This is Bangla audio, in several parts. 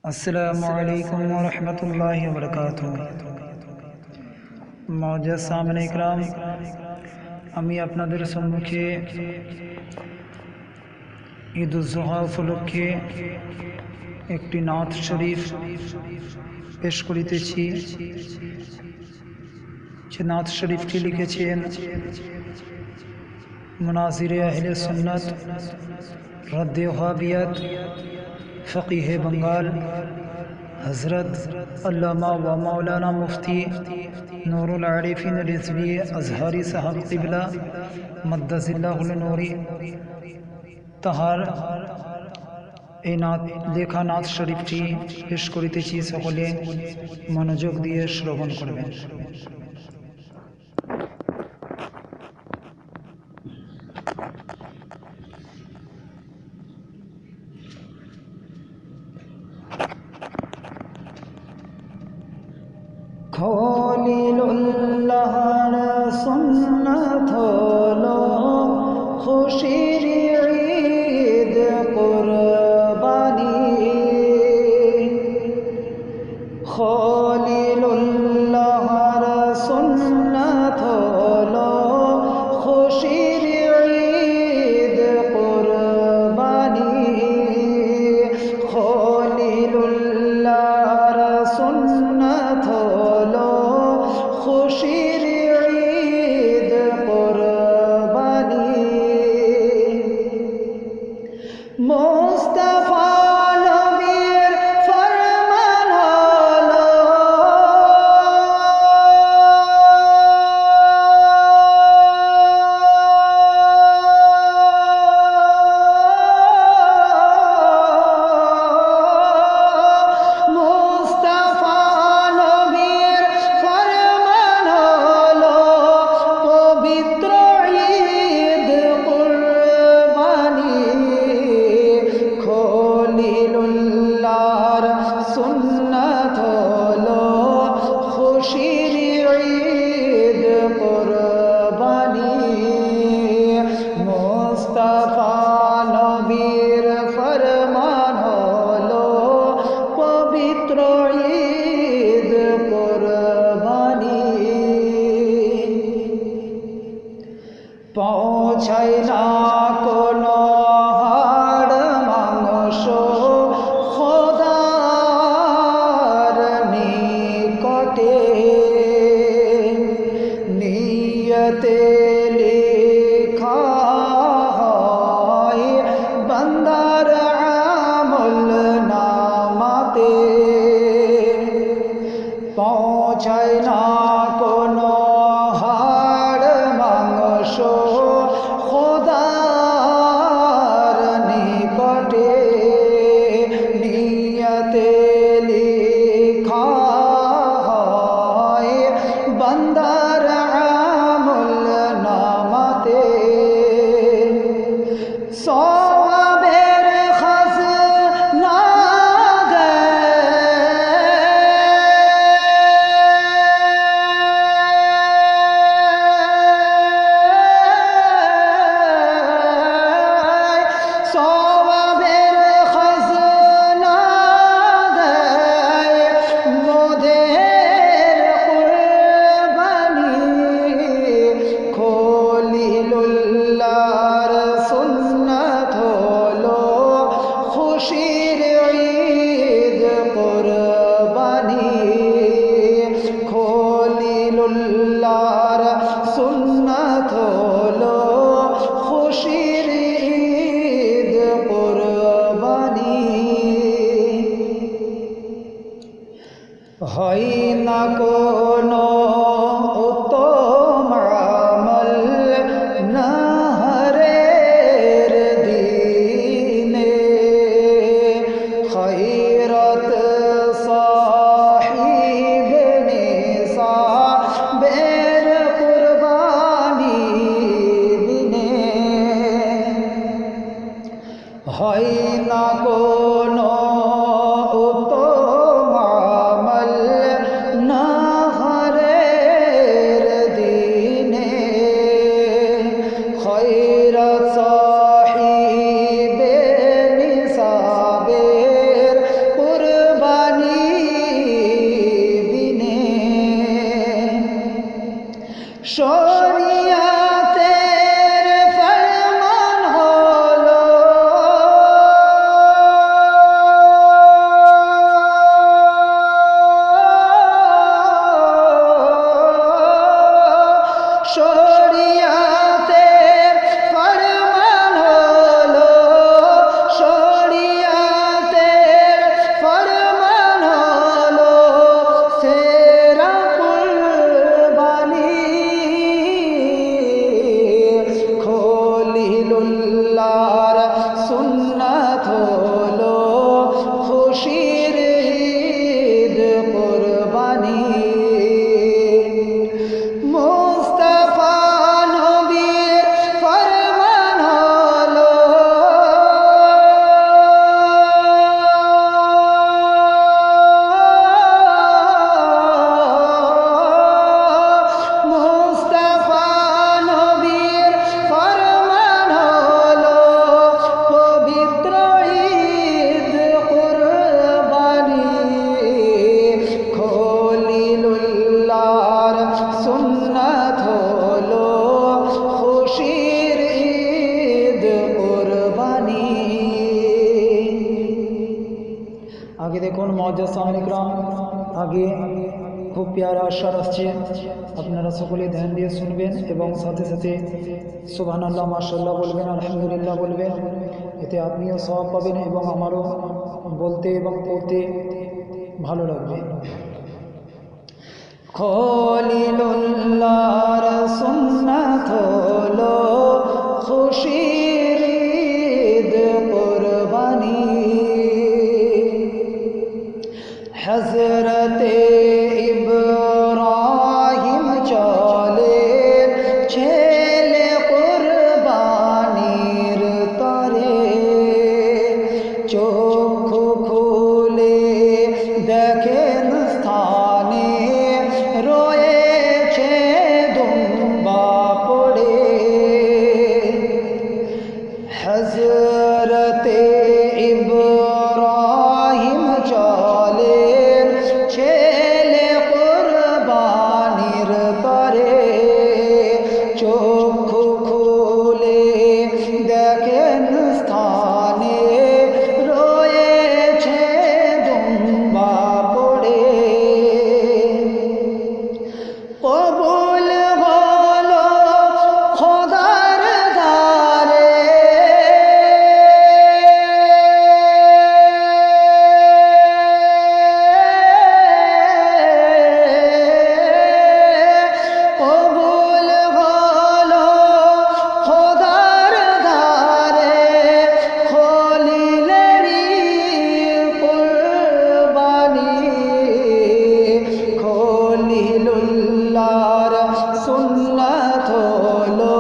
अस्सलामुअलैकुम वरहमतुल्लाहि वबरकातुहू। मौजूद सामने इकराम, আমি আপনাদের সম্মুখে ঈদ উল জুহা উপলক্ষে একটি নাত শরীফ পেশ করিতেছি। যে নাত শরীফটি লিখেছেন মুনাজিরে আহলে সুন্নাত রদ্দে ওয়াহাবিয়াত ফকিহে बंगाल हज़रत अल्लामा व मौलाना मुफ्ती नूरुल आरिफीन रिज़वी अज़हरी साहब क़िबला मद्दज़िल्लाहुल नूरी তাহার এই লেখা নাত শরীফটি পেশ করিতেছি। সকলে মনোযোগ দিয়ে শ্রবণ করবেন। খলিলুল্লাহর সুন্নাত হলো খুশির ঈদ কুরবানি। খলিলুল্লাহর সুন্নাত হলো খুশির ঈদ কুরবানি। খলিলুল্লাহর সুন্নাত হলো খুশির ঈদ কুরবানি। মুস্তাফা নবীর ফরমান হলো মুস্তাফা নবীর ফরমান হলো পবিত্র ঈদ কুরবানি। খলিলুল্লাহর সুন্নাত হলো খুশির ঈদ কুরবানি। মুস্তাফা নবীর ফরমান হলো পবিত্র ঈদ কুরবানি। পৌঁছায় না কোনো হাড় মাংস খোদার নিকটে। নিয়তে লেখা হয় বান্দার আমল নামাতে। পৌঁছায় না কোনো হাড় মাংস খোদার নিকটে। নিয়তে লেখা হয় বান্দার আমল নামাতে। সওয়াবের খাজনা সওয়াবের খাজনা দেয় মোদের কুরবানি। খলিলুল্লাহর সুন্নাত হলো খুশির ঈদ কুরবানি। খলিলুল্লাহর সুন্নাত হলো খুশির ঈদ কুরবানি। হয় না কোনো উত্তম আমল নাহরের দিনে। খৈরত সাহিব নিসাবের কুরবানি দিনে। হয় না কোনো উত্তম আমল নাহরের দিনে। খৈরত সাহিবে নিসাবের আগে দেখুন মুআজ্জাজ সামিন ইকরাম, আগে খুব প্যারা আশার আসছে, আপনারা সকলে ধ্যান দিয়ে শুনবেন এবং সাথে সাথে সুবহানাল্লাহ মাশাআল্লাহ বলবেন, আলহামদুলিল্লাহ বলবেন। এতে আপনিও সওয়াব পাবেন এবং আমারও বলতে এবং পড়তে ভালো লাগবে। খলিলুল্লাহর সুন্নাত হলো খুশির ঈদ কুরবানি, হযরতে ইব্রাহিম চলে ছেলে কুরবানির তরে, চক্ষু খুলে দেখেন স্থানে রয়েছে দুম্বা পড়ে, হযরতে ইব্রাহিম চলে ছেলে কুরবানির তরে, চক্ষু খুলে দেখেন স্থানে রয়েছে দুম্বা পড়ে, কবুল হলো খোদার দ্বারে, কবুল হলো খোদার দ্বারে, খলিলেরই কুরবানি, খলিলুল্লাহর সুন্নাত হলো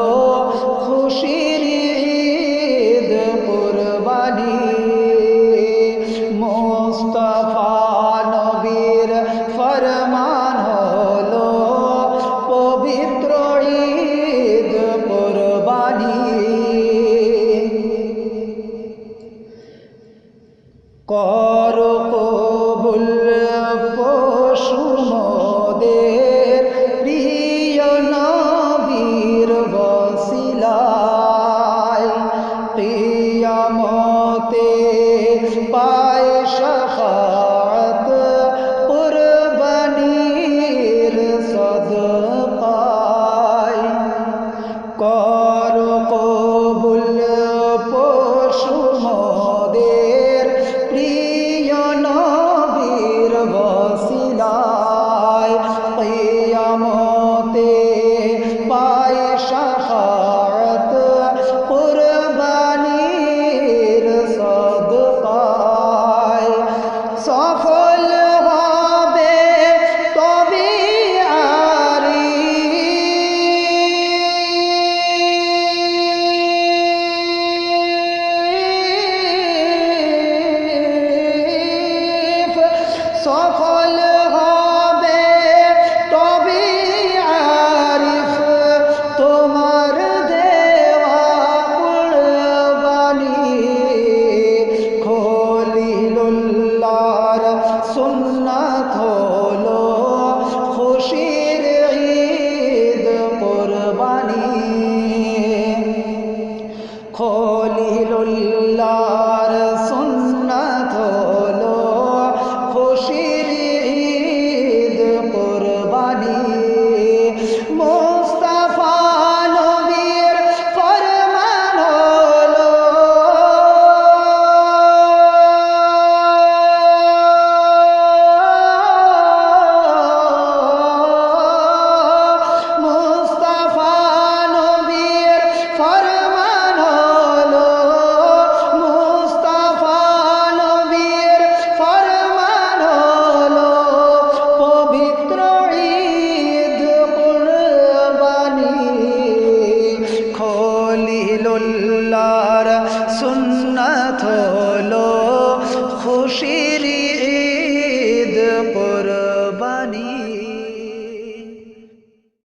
খুশির ঈদ কুরবানি, মুস্তাফা নবীর ফরমান হলো পবিত্র ঈদ কুরবানি, কর কবুল পশু মোদের প্রিয় নবীর ওসিলায়, কিয়ামতে পায় শাফাআত কুরবানির সদকায়, কর কবুল পশু মোদের প্রিয় নবীর ওসিলায়, কিয়ামতে পায় শাফাআত কুরবানির সদকায়, সফল হবে তবে আরিফ, সফল হবে তবে আরিফ তোমার দেওয়া কুরবানি, খলিলুল্লাহর সুন্নাত হলো খুশির ঈদ কুরবানি, খলিলুল্লাহর সুন্নাত হলো খুশির ঈদ কুরবানি, মুস্তাফা নবীর ফরমান হলো মুস্তাফা নবীর ফরমান হলো মুস্তাফা নবীর ফরমান হলো পবিত্র ঈদ কুরবানি, খলিলুল্লাহর সুন্নাত হলো খুশির ঈদ কুরবানি।